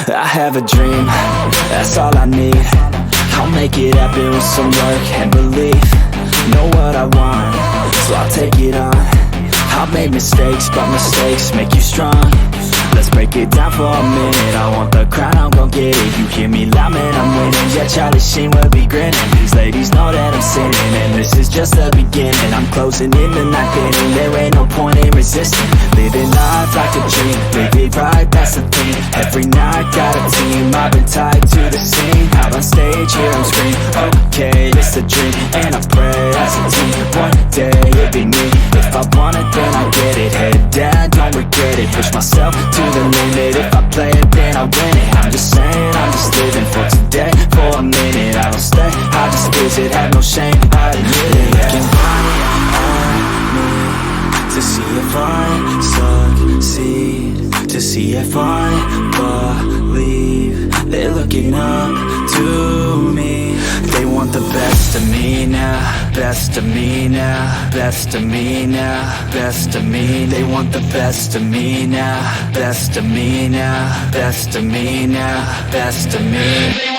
I have a dream, that's all I need. I'll make it happen with some work and belief. Know what I want, so I'll take it on. I've made mistakes, but mistakes make you strong. Let's break it down for a minute. I want the crown, I'm gon' get it. You hear me loud, man, I'm winning. Yeah, Charlie Sheen will be grinning. These ladies know that I'm sinning, and this is just the beginning. I'm closing in the night inning. There ain't no point in resisting. Living life like a dream, live it right, that's the thing. Every night got a team, I've been tied to the scene. Out on stage, here I'm screaming, okay, it's a dream. And I pray as a team, one day it'll be me. If I want it, then I get it. Head down, don't regret it. Push myself to the limit. If I play it, then I win it. I'm just saying, I'm just living for today. For a minute, I don't stay, I just visit. Have no shame, I admit it. Looking right at me to see if I succeed, to see if I believe. They're looking up to me. They want the best of me now, best of me now, best of me now, best of me. They want the best of me now, best of me now, best of me now, best of me.